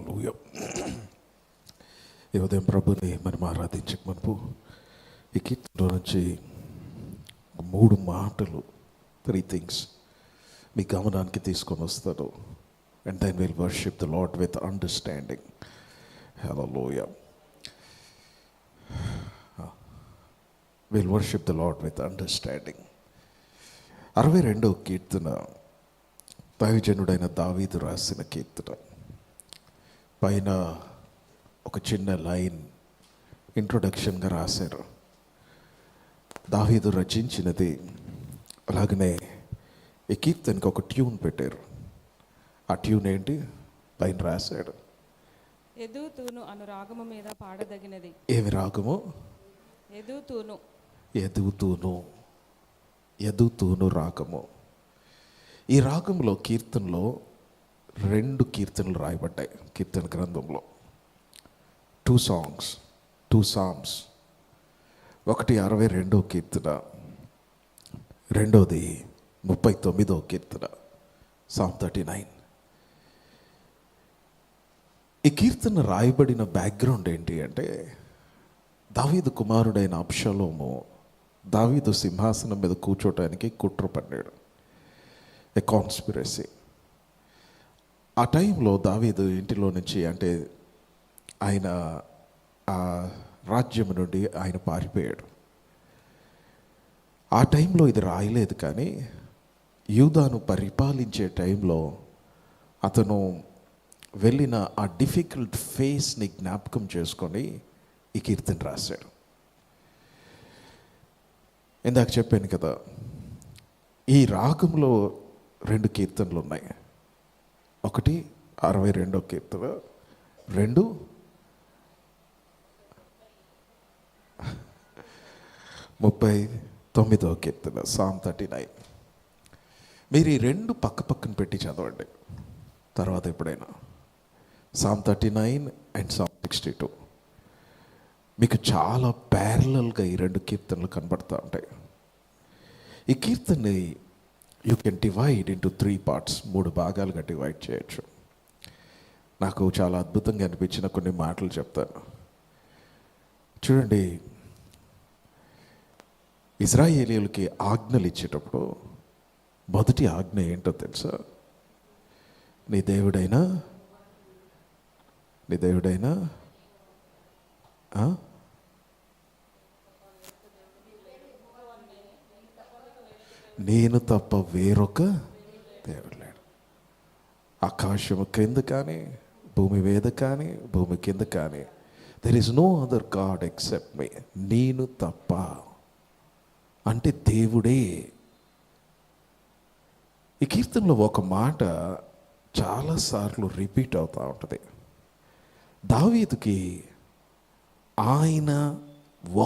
హల్లెలూయా. ఈ ఉదయం ప్రభుని మనం ఆరాధించక మనపు ఈ కీర్తనలో నుంచి 3 మాటలు 3 థింగ్స్ మీ గమనానికి తీసుకొని వస్తాను. And then will worship the lord with understanding. Hallelujah. Will worship the lord with understanding. 62వ కీర్తన దైవజనుడైన దావీదు రాసిన కీర్తన. పైన ఒక చిన్న లైన్ ఇంట్రొడక్షన్గా రాశారు. దావీదు రచించినది. అలాగనే ఈ కీర్తనకి ఒక ట్యూన్ పెట్టారు. ఆ ట్యూన్ ఏంటి? పైన రాశాడు, ఎదుతూను అను రాగము మీద పాడదగినది. ఏమి రాగము? ఎదుతూను. ఎదుతూను, ఎదుతూను రాగము. ఈ రాగంలో కీర్తనలో 2 కీర్తనలు రాయబడ్డాయి. కీర్తన గ్రంథంలో 2 సాంగ్స్, 2 సామ్స్. ఒకటి 62వ కీర్తన, రెండోది 39వ కీర్తన, సామ్ 39. ఈ కీర్తన రాయబడిన బ్యాక్గ్రౌండ్ ఏంటి అంటే, దావీదు కుమారుడైన అబ్షలోము దావీదు సింహాసనం మీద కూర్చోటానికి కుట్ర పన్నాడు. ఏ కాన్స్పిరసీ. ఆ టైంలో దావీదు ఇంటిలో నుంచి, అంటే ఆయన ఆ రాజ్యం నుండి ఆయన పారిపోయాడు. ఆ టైంలో ఇది రాయలేదు, కానీ యూదాను పరిపాలించే టైంలో అతను వెళ్ళిన ఆ డిఫికల్ట్ ఫేస్ని జ్ఞాపకం చేసుకొని ఈ కీర్తన రాశాడు. ఇందాక చెప్పాను కదా, ఈ రాగంలో 2 కీర్తనలు ఉన్నాయి. ఒకటి 62వ కీర్తన, 2 39వ కీర్తన, సామ్ 39. మీరు ఈ 2 పక్క పక్కన పెట్టి చదవండి తర్వాత ఎప్పుడైనా. సామ్ 39 అండ్ సామ్ 62 మీకు చాలా ప్యారలల్గా ఈ 2 కీర్తనలు కనబడుతూ ఉంటాయి. ఈ కీర్తనని you can divide into 3 parts, 3 భాగాలుగా డివైడ్ చేయొచ్చు. నాకు చాలా అద్భుతంగా అనిపించిన కొన్ని మాటలు చెప్తాను. చూడండి, ఇజ్రాయేలీయులకి ఆజ్ఞలు ఇచ్చేటప్పుడు మొదటి ఆజ్ఞ ఏంటో తెలుసా? నీ దేవుడైనా నేను తప్ప వేరొక దేవుడు లేడు. ఆకాశము క్రింద కానీ, భూమి మీద కానీ, భూమి కింద కానీ, there is no other God except me. నేను తప్ప అంటే దేవుడే. ఈ కీర్తనలో ఒక మాట చాలాసార్లు రిపీట్ అవుతూ ఉంటుంది. దావీదుకి ఆయన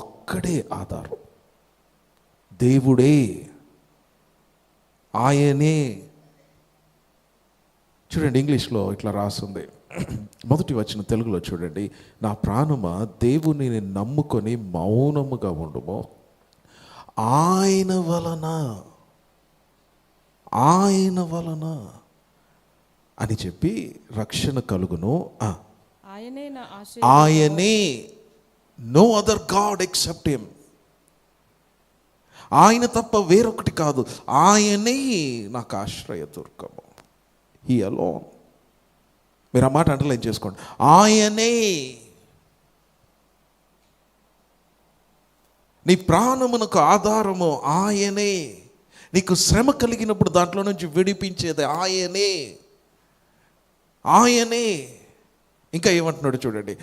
ఒక్కడే ఆధారం, దేవుడే, ఆయనే. చూడండి, ఇంగ్లీష్లో ఇట్లా రాస్తుంది. మొదటి వచనం తెలుగులో చూడండి. నా ప్రాణమా దేవుని నమ్ముకొని మౌనముగా ఉండుము, ఆయన వలన అని చెప్పి రక్షణ కలుగును. ఆయనే, no other God except him. ఆయన తప్ప వేరొకటి కాదు, ఆయనే నాకు ఆశ్రయ దుర్గము. He alone. మీరు ఆ మాట అండర్లైన్ చేసుకోండి. ఆయనే. నీ ప్రాణమునకు ఆధారము ఆయనే. నీకు శ్రమ కలిగినప్పుడు దాంట్లో నుంచి విడిపించేది ఆయనే. ఇంకా ఏమంటున్నాడు చూడండి,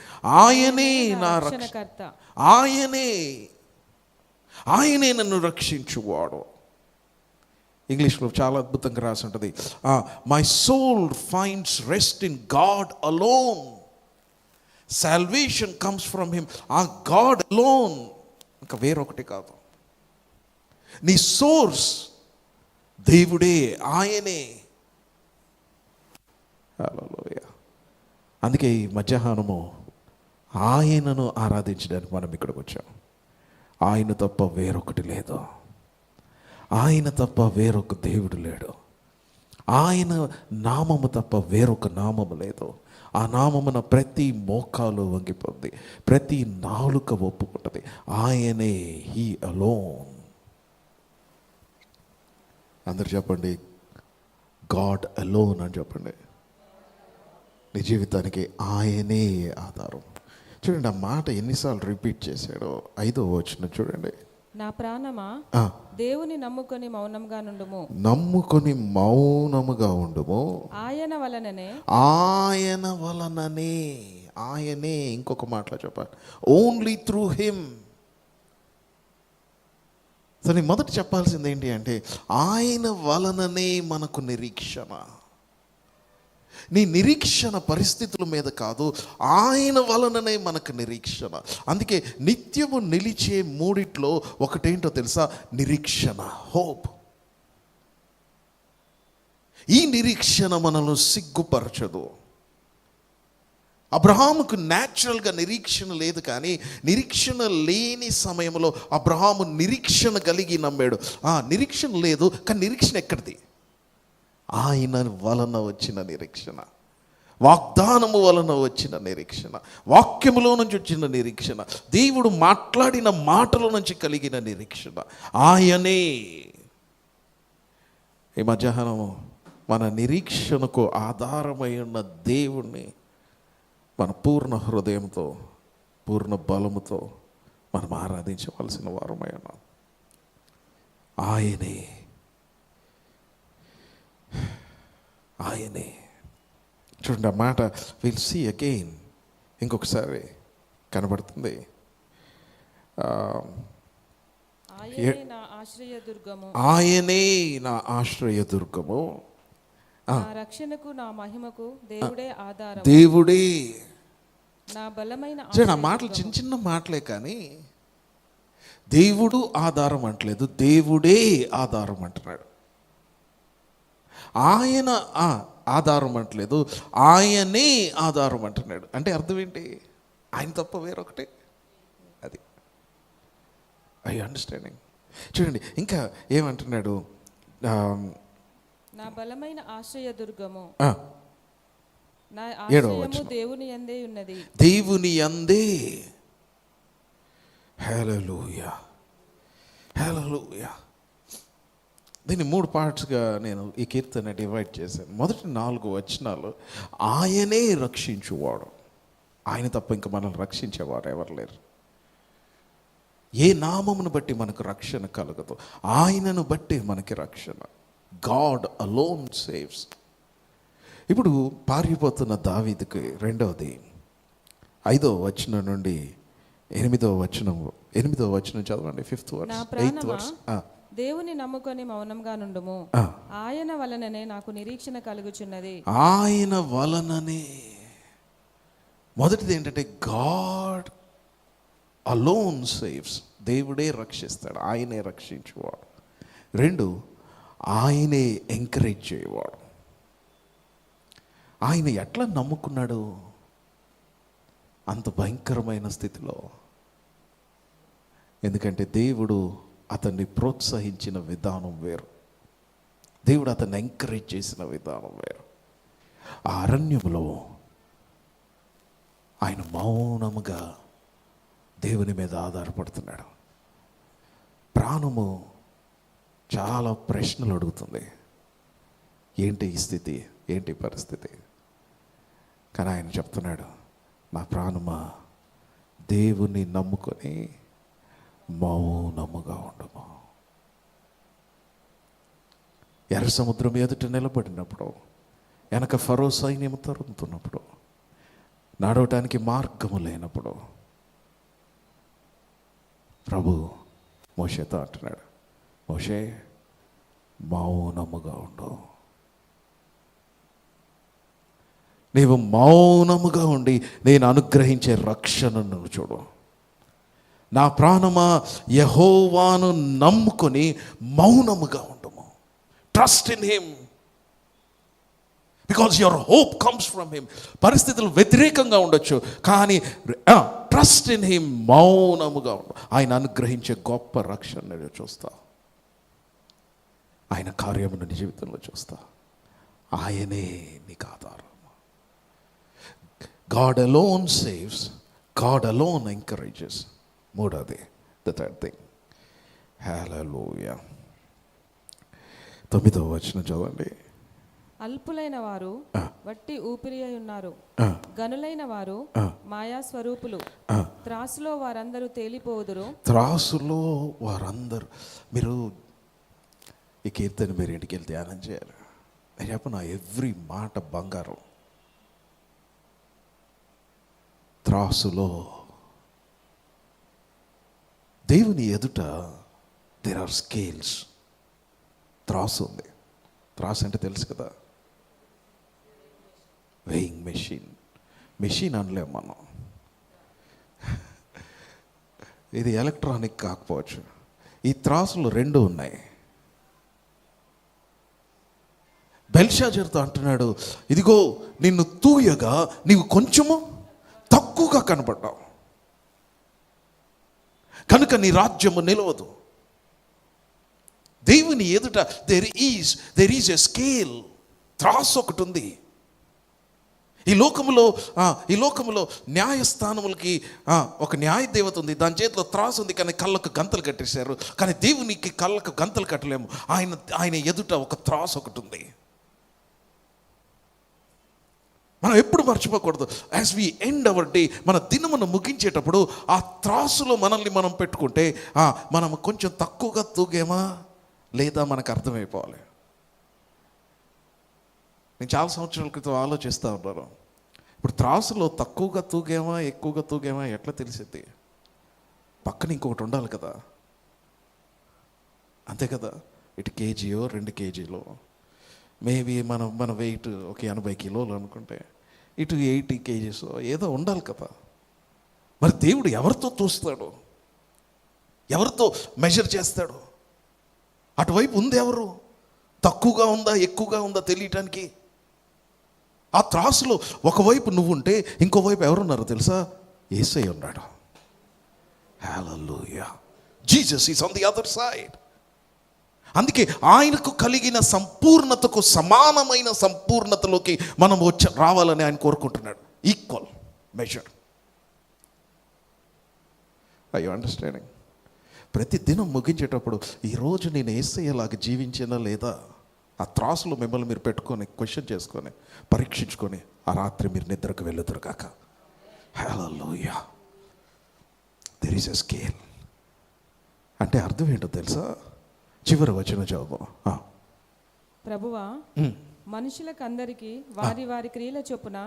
ఆయనే నా రక్షణకర్త, ఆయనే నన్ను రక్షించువాడు. ఇంగ్లీష్లో చాలా అద్భుతంగా రాసి ఉంటుంది, my soul finds rest in God alone, salvation comes from him. ఆ గాడ్ అలోన్, ఇంకా వేరొకటి కాదు. నీ సోర్స్ దేవుడే, ఆయనే. హల్లెలూయా. అందుకే ఈ మధ్యాహ్నము ఆయనను ఆరాధించడానికి మనం ఇక్కడికి వచ్చాం. ఆయన తప్ప వేరొకటి లేదు, ఆయన తప్ప వేరొక దేవుడు లేడు. ఆయన నామము తప్ప వేరొక నామము లేదు. ఆ నామమున ప్రతి మోకాలు వంగిపోద్ది, ప్రతి నాలుక ఒప్పుకుంటుంది. ఆయనే, హీ అలోన్. అందరు చెప్పండి, గాడ్ అలోన్ అని చెప్పండి. నీ జీవితానికి ఆయనే ఆధారం. చూడండి, ఆ మాట ఎన్నిసార్లు రిపీట్ చేశాడో. 5వ వచనం చూడండి. నా ప్రాణమా దేవుని నమ్ముకొని మౌనంగా నుండుము. నమ్ముకొని మౌనముగా ఉండుము. ఆయన వలననే, ఆయన వలననే, ఆయనే. ఇంకొక మాటలో చెప్పాలి, ఓన్లీ త్రూ హిమ్. సరే, మొదట చెప్పాల్సింది ఏంటి అంటే, ఆయన వలననే మనకు నిరీక్షణ. నీ నిరీక్షణ పరిస్థితుల మీద కాదు, ఆయన వలననే మనకు నిరీక్షణ. అందుకే నిత్యము నిలిచే మూడిట్లో ఒకటేంటో తెలుసా? నిరీక్షణ, హోప్. ఈ నిరీక్షణ మనల్ని సిగ్గుపరచదు. అబ్రహాముకు న్యాచురల్గా నిరీక్షణ లేదు, కానీ నిరీక్షణ లేని సమయంలో అబ్రహాము నిరీక్షణ కలిగి నమ్మాడు. నిరీక్షణ లేదు, కానీ నిరీక్షణ ఎక్కడిది? ఆయన వలన వచ్చిన నిరీక్షణ, వాగ్దానము వలన వచ్చిన నిరీక్షణ, వాక్యములో నుంచి వచ్చిన నిరీక్షణ, దేవుడు మాట్లాడిన మాటల నుంచి కలిగిన నిరీక్షణ. ఆయనే. ఈ మధ్యాహ్నము మన నిరీక్షణకు ఆధారమై ఉన్న దేవుణ్ణి మన పూర్ణ హృదయంతో, పూర్ణ బలముతో మనం ఆరాధించవలసిన వారమై ఉన్నాం. ఆయనే, ఆయనే. చూడండి, ఆ మాట విల్ సీ అగైన్, ఇంకొకసారి కనబడుతుంది. ఆయనే నా ఆశ్రయదుర్గము, ఆయనే నా ఆశ్రయదుర్గము, నా రక్షణకు నా మహిమకు దేవుడే ఆధారం, దేవుడే నా బలమైన. చూడండి, ఆ మాటలు చిన్న చిన్న మాటలే, కానీ దేవుడు ఆధారం అంటలేదు, దేవుడే ఆధారం అంటున్నాడు. ఆయన ఆధారం అంటలేదు, ఆయనే ఆధారం అంటున్నాడు. అంటే అర్థం ఏంటి? ఆయన తప్ప వేరొకటే. అది ఐ అండర్స్టాండింగ్. చూడండి, ఇంకా ఏమంటున్నాడు? నా బలమైన ఆశ్రయదుర్గము, నా 7వ ఆశ్రయము వచనం. దేవుని యందే ఉన్నది, దేవుని యందే. హల్లెలూయా, హల్లెలూయా. దీన్ని 3 పార్ట్స్గా నేను ఈ కీర్తన డివైడ్ చేశాను. మొదటి 4 వచనాలు ఆయనే రక్షించువాడు. ఆయన తప్ప ఇంకా మనల్ని రక్షించేవారు ఎవరు లేరు. ఏ నామమును బట్టి మనకు రక్షణ కలగదు, ఆయనను బట్టి మనకి రక్షణ. God alone saves. ఇప్పుడు పారిపోతున్న దావీదుకి రెండవది 5వ వచనం నుండి 8వ వచనం. 8వ వచనం చదవండి. 5th verse, నా 8th ప్రాణమా verse. దేవుని నమ్ముకొని మౌనంగా నుండుము, ఆయన వలననే నాకు నిరీక్షణ కలుగుచున్నది. ఆయన వలననే. మొదటిది ఏంటంటే, గాడ్ అలోన్ సేవ్స్. దేవుడే రక్షిస్తాడు, ఆయనే రక్షించేవాడు. 2, ఆయనే ఎంకరేజ్ చేయవాడు. ఆయన ఎట్లా నమ్ముకున్నాడు అంత భయంకరమైన స్థితిలో? ఎందుకంటే దేవుడు అతన్ని ప్రోత్సహించిన విధానం వేరు, దేవుడు అతన్ని ఎంకరేజ్ చేసిన విధానం వేరు. ఆ అరణ్యంలో ఆయన మౌనముగా దేవుని మీద ఆధారపడుతున్నాడు. ప్రాణము చాలా ప్రశ్నలు అడుగుతుంది. ఏంటి ఈ స్థితి, ఏంటి పరిస్థితి? కానీ ఆయన చెప్తున్నాడు, నా ప్రాణమా దేవుని నమ్ముకొని మౌనముగా ఉండము. ఎర్ర సముద్రం ఎదుట నిలబడినప్పుడు, వెనక ఫరో సైన్యము తరుముతున్నప్పుడు, నడవటానికి మార్గము లేనప్పుడు, ప్రభు మోషేతో అంటున్నాడు, మోషే మౌనముగా ఉండు. నీవు మౌనముగా ఉండి నేను అనుగ్రహించే రక్షణను చూడు. నా ప్రాణమా యెహోవాను నమ్ముకొని మౌనముగా ఉండుము. Trust in him, because your hope comes from him. పరిస్థితులు వ్యతిరేకంగా ఉండొచ్చు, కానీ ట్రస్ట్ ఇన్ హిమ్, మౌనముగా ఉండు. ఆయన అనుగ్రహించే గొప్ప రక్షణ చూస్తా, ఆయన కార్యమును నీ జీవితంలో చూస్తా. ఆయనే నీకు ఆధారం. God alone saves, God alone encourages. మూడోది, ద థర్డ్ థింగ్. హల్లెలూయా. 9వ వచనం చదవండి. అల్పులైన వారు వట్టి ఊపిరి అయి ఉన్నారు, గనులైన వారు మాయా స్వరూపులు. త్రాసులో వారందరూ తేలిపోదురు. త్రాసులో వారందరూ. మీరు ఈ కీర్తన మీరు ఇంటికి వెళ్ళి ధ్యానం చేయాలి. నేను చెప్పనా, ఎవ్రీ మాట బంగారం. త్రాసులో దేవుని ఎదుట దేర్ ఆర్ స్కేల్స్. త్రాసు ఉంది. త్రాసు అంటే తెలుసు కదా, వెయింగ్ మెషిన్. మెషిన్ అనలేము మనం, ఇది ఎలక్ట్రానిక్ కాకపోవచ్చు. ఈ త్రాసులు రెండు ఉన్నాయి. బెల్షాజర్తో అంటున్నాడు, ఇదిగో నిన్ను తూయగా నీవు కొంచెము తక్కువగా కనపడ్డావు, కనుక నీ రాజ్యము నిలవదు. దేవుని ఎదుట దెర్ ఈజ్ ఎ స్కేల్. త్రాసు ఒకటి ఉంది. ఈ లోకములో న్యాయస్థానములకి ఒక న్యాయ దేవత ఉంది, దాని చేతిలో త్రాసు ఉంది, కానీ కళ్ళకు గంతలు కట్టేశారు. కానీ దేవునికి కళ్ళకు గంతలు కట్టలేము. ఆయన ఎదుట ఒక త్రాసు ఒకటి ఉంది. మనం ఎప్పుడు మర్చిపోకూడదు. As we end our day, మన దినమును ముగించేటప్పుడు ఆ త్రాసులో మనల్ని మనం పెట్టుకుంటే మనం కొంచెం తక్కువగా తూగేమా లేదా మనకు అర్థమైపోవాలి. నేను చాలా సంవత్సరాల క్రితం ఆలోచిస్తూ ఉన్నాను, ఇప్పుడు త్రాసులో తక్కువగా తూగేమా ఎక్కువగా తూగేమా ఎట్లా తెలిసింది? పక్కన ఇంకొకటి ఉండాలి కదా, అంతే కదా. ఇటు కేజీయో 2 కేజీలో, మేబీ మన వెయిట్ ఒక 80 కిలోలు అనుకుంటే ఇటు 80 కేజీస్ ఏదో ఉండాలి కదా. మరి దేవుడు ఎవరితో చూస్తాడు? ఎవరితో మెజర్ చేస్తాడు? అటువైపు ఉంది ఎవరు? తక్కువగా ఉందా ఎక్కువగా ఉందా తెలియటానికి ఆ త్రాసులో ఒకవైపు నువ్వు ఉంటే ఇంకోవైపు ఎవరున్నారో తెలుసా? యేసయ్య ఉన్నాడు. Hallelujah. Jesus is on the other side. అందుకే ఆయనకు కలిగిన సంపూర్ణతకు సమానమైన సంపూర్ణతలోకి మనం రావాలని ఆయన కోరుకుంటున్నాడు. Equal measure. I you understanding? ప్రతి దినం ముగించేటప్పుడు ఈరోజు నేను యేసయ్యలాగా జీవించినా లేదా, ఆ త్రాసులో మిమ్మల్ని మీరు పెట్టుకొని క్వశ్చన్ చేసుకొని పరీక్షించుకొని ఆ రాత్రి మీరు నిద్రకు వెళ్ళుదురు కాక. Hallelujah. There is a scale. అంటే అర్థం ఏంటో తెలుసా? చివరి వచనం చదువు. ప్రభువా, మనుషులకందరికి వారి వారి క్రియల చొప్పున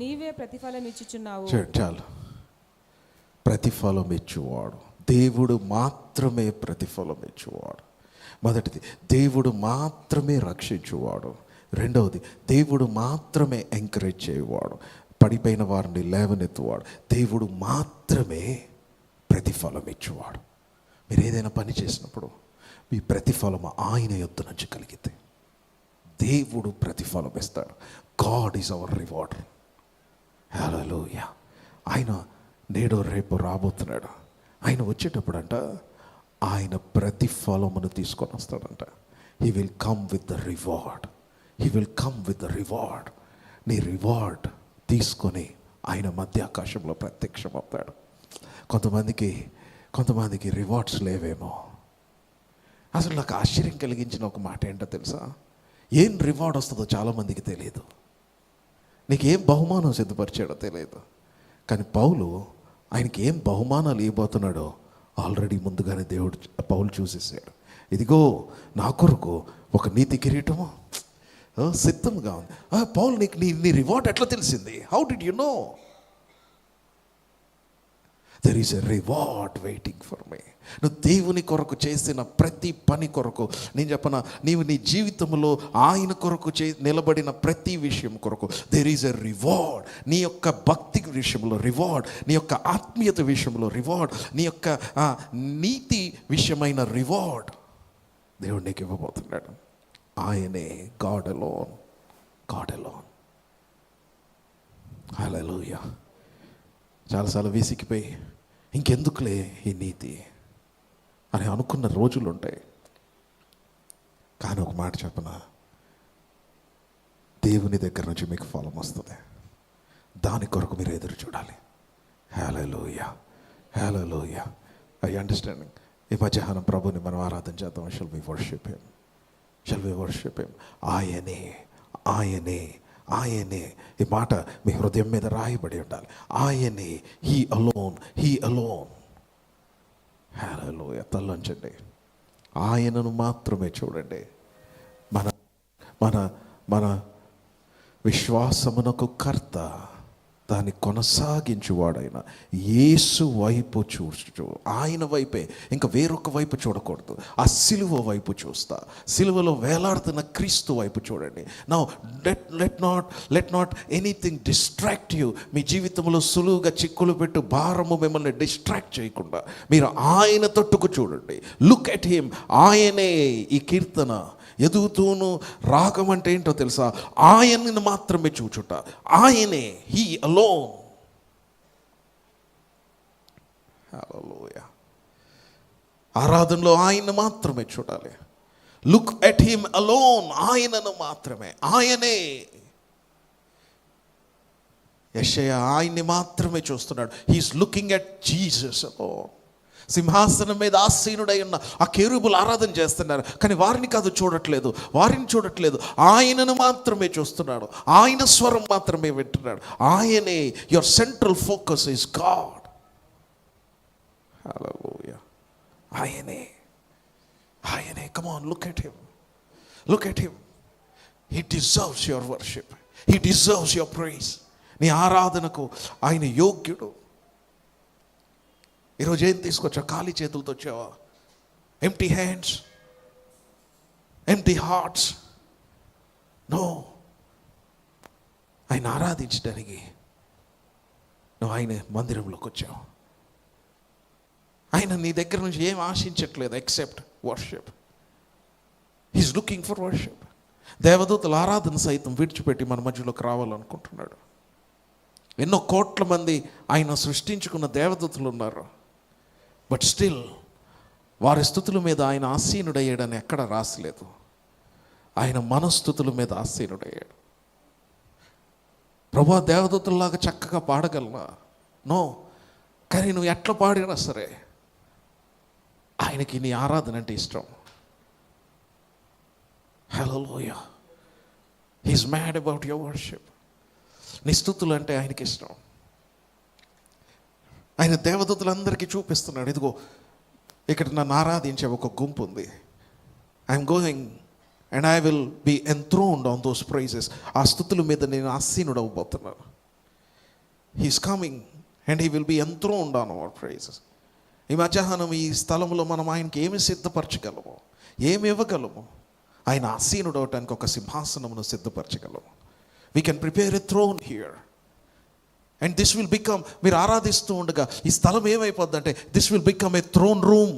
నీవే ప్రతిఫలం ఇచ్చుచున్నావు. చాలు. ప్రతిఫలం ఇచ్చువాడు దేవుడు మాత్రమే. ప్రతిఫలం ఇచ్చువాడు. మొదటిది, దేవుడు మాత్రమే రక్షించువాడు. రెండవది, దేవుడు మాత్రమే ఎంకరేజ్ చేయవాడు, పడిపోయిన వారిని లేవనెత్తువాడు. దేవుడు మాత్రమే ప్రతిఫలం ఇచ్చువాడు. మీరు ఏదైనా పని చేసినప్పుడు మీ ప్రతిఫలం ఆయన యొద్ద నుంచి కలిగితే దేవుడు ప్రతిఫలం ఇస్తాడు. God is our rewarder. Hallelujah. ఆయన నేడు రేపు రాబోతున్నాడు. ఆయన వచ్చేటప్పుడు అంట ఆయన ప్రతిఫలమును తీసుకొని వస్తాడంట. He will come with the reward. He will come with the reward. నీ రివార్డ్ తీసుకొని ఆయన మధ్య ఆకాశంలో ప్రత్యక్షమవుతాడు. కొంతమందికి రివార్డ్స్ లేవేమో. అసలు నాకు ఆశ్చర్యం కలిగించిన ఒక మాట ఏంటో తెలుసా? ఏం రివార్డ్ వస్తుందో చాలామందికి తెలియదు. నీకు ఏం బహుమానం సిద్ధపరిచాడో తెలియదు. కానీ ఆయనకి ఏం బహుమానాలు ఇవ్వబోతున్నాడో ఆల్రెడీ ముందుగానే పౌలు చూసేసాడు. ఇదిగో నా కొరకు ఒక నీతి కిరీటము సిద్ధంగా ఉంది. పౌలు, నీకు నీ రివార్డ్ ఎట్లా తెలిసింది? How did you know? There is a reward waiting for me. నువ్వు దేవుని కొరకు చేసిన ప్రతి పని కొరకు, నేను చెప్పనా, నీవు నీ జీవితంలో ఆయన కొరకు నిలబడిన ప్రతి విషయం కొరకు దెర్ ఈస్ ఎ రివార్డ్. నీ యొక్క భక్తి విషయంలో రివార్డ్, నీ యొక్క ఆత్మీయత విషయంలో రివార్డ్, నీ యొక్క నీతి విషయమైన రివార్డ్ దేవుడు నీకు ఇవ్వబోతున్నాడు. ఆయనే God alone. God alone. Hallelujah. చాలాసార్లు విసిగిపోయి ఇంకెందుకులే ఈ నీతి అని అనుకున్న రోజులు ఉంటాయి. కానీ ఒక మాట చెప్పనా, దేవుని దగ్గర నుంచి మీకు ఫలం వస్తుంది. దాని కొరకు మీరు ఎదురు చూడాలి. Hallelujah, hallelujah. I understanding. ఈ మధ్యాహ్నం ప్రభుని మనం ఆరాధన చేద్దాం. Shall we worship him, shall we worship him. ఆయనే, ఆయనే, ఆయనే. ఈ మాట మీ హృదయం మీద రాయబడి ఉండాలి. ఆయనే, హీ అలోన్, హీ అలోన్. హల్లెలూయా. తల్లంచండి, ఆయనను మాత్రమే చూడండి. మన మన మన విశ్వాసమునకు కర్త, దాన్ని కొనసాగించువాడైన యేసు వైపు చూస్తూ, ఆయన వైపే, ఇంకా వేరొక వైపు చూడకూడదు. ఆ సిలువ వైపు చూస్తా, సిలువలో వేలాడుతున్న క్రీస్తు వైపు చూడండి. Now let not anything distract you. మీ జీవితంలో సులువుగా చిక్కులు పెట్టు భారము మిమ్మల్ని డిస్ట్రాక్ట్ చేయకుండా మీరు ఆయన తట్టుకు చూడండి. Look at him. ఆయనే. ఈ కీర్తన ఎదుగుతూను రాగం అంటే ఏంటో తెలుసా? ఆయనను మాత్రమే చూచుట. ఆయనే, హీ అలోన్. హల్లెలూయా. ఆరాధనలో ఆయన మాత్రమే చూడాలి. Look at him alone. ఆయనను మాత్రమే, ఆయనే. యెషయా ఆయన్ని మాత్రమే చూస్తున్నాడు. He is looking at Jesus alone. సింహాసనం మీద ఆసీనుడై ఉన్న ఆ కెరూబులు ఆరాధన చేస్తున్నారు, కానీ వారిని కాదు చూడట్లేదు, వారిని చూడట్లేదు, ఆయనను మాత్రమే చూస్తున్నాడు. ఆయన స్వరం మాత్రమే వింటున్నాడు. ఆయనే. Your central focus is God. Hallelujah. ఆయనే, ఆయనే. Come on, look at him, look at him. He deserves your worship, he deserves your praise. నీ ఆరాధనకు ఆయన యోగ్యుడు. ఈరోజు ఏం తీసుకొచ్చావు? ఖాళీ చేతులతో వచ్చావా? Empty hands, empty hearts? No. ఆయన ఆరాధించడానికి నువ్వు ఆయన మందిరంలోకి వచ్చావు. ఆయన నీ దగ్గర నుంచి ఏం ఆశించట్లేదు except worship. He's looking for worship. దేవదూతల ఆరాధన సైతం విడిచిపెట్టి మన మధ్యలోకి రావాలనుకుంటున్నాడు. ఎన్నో కోట్ల మంది ఆయన సృష్టించుకున్న దేవదూతలు ఉన్నారు. బట్ స్టిల్ వారి స్థుతుల మీద ఆయన ఆసీనుడయ్యాడని ఎక్కడ రాసలేదు. ఆయన మన స్థుతుల మీద ఆసీనుడయ్యాడు. ప్రభా, దేవదూతల్లాగా చక్కగా పాడగలనా? నో. కానీ నువ్వు ఎట్లా పాడినా సరే ఆయనకి నీ ఆరాధన అంటే ఇష్టం. Hallelujah. He's mad about your worship. నీ స్థుతులు అంటే ఆయనకి ఇష్టం. ఆయన దేవదూతలందరికీ చూపిస్తున్నాడు, ఇదిగో ఇక్కడ నన్ను ఆరాధించే ఒక గుంపు ఉంది. I'm going and I will be enthroned on those praises. ఆ స్థుతుల మీద నేను ఆసీనుడు అవ్వబోతున్నాను. He's coming and he will be enthroned on our praises. ఈ మధ్యాహ్నం ఈ స్థలంలో మనం ఆయనకి ఏమి సిద్ధపరచగలము, ఏమి ఇవ్వగలము? ఆయన ఆసీనుడు అవటానికి ఒక సింహాసనమును సిద్ధపరచగలము. We can prepare a throne here. And this will become, మీరు ఆరాధిస్తూ ఉండగా ఈ స్థలం ఏమైపోద్ది అంటే, this will become a throne room.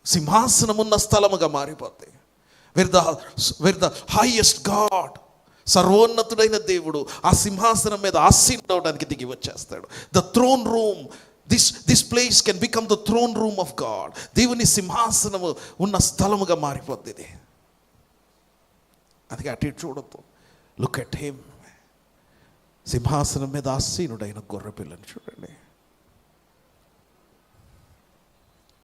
సింహాసనం ఉన్న స్థలముగా మారిపోద్ది. వేర్ ద హైయెస్ట్ గాడ్, సర్వోన్నతుడైన దేవుడు ఆ సింహాసనం మీద ఆసీనుడవడానికి దిగి వచ్చేస్తాడు. The throne room, this place can become the throne room of God. దేవుని సింహాసనము ఉన్న స్థలముగా మారిపోద్ది ఇది. అందుకే అటు ఇటు చూడొద్దు. Look at him. సింహాసనం మీద ఆసీనుడైన గొర్రెపిల్లని చూడండి.